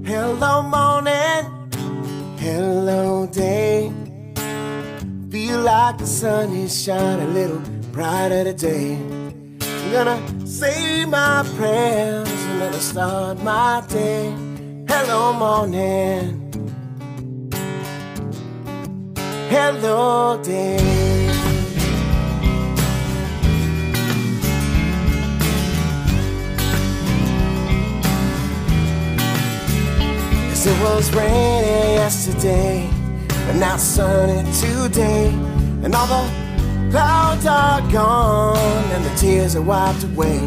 Hello morning, hello day. Feel like the sun is shining a little brighter today. I'm gonna say my prayers and then I'll start my day. Hello morning, hello day. It was raining yesterday, but now it's sunny today. And all the clouds are gone and the tears are wiped away.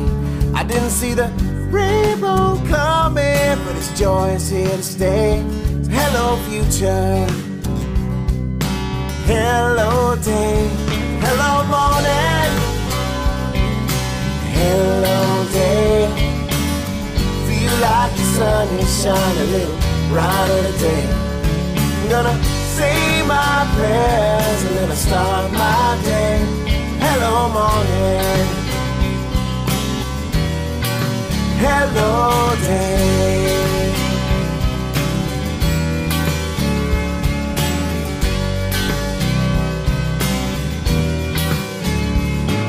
I didn't see the rainbow coming, but its joy is here to stay. So hello future, hello day, hello morning, hello day. Feel like the sun is shining a little brighter today. I'm gonna say my prayers and then I start my day. Hello morning, hello day.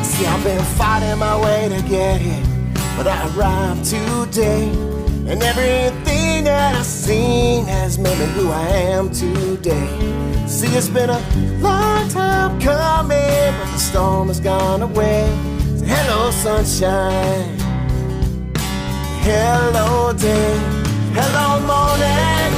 See, I've been fighting my way to get here, but I arrived today. And everything that I've seen has made me who I am today. See, it's been a long time coming, but the storm has gone away. So hello sunshine, hello day, hello morning,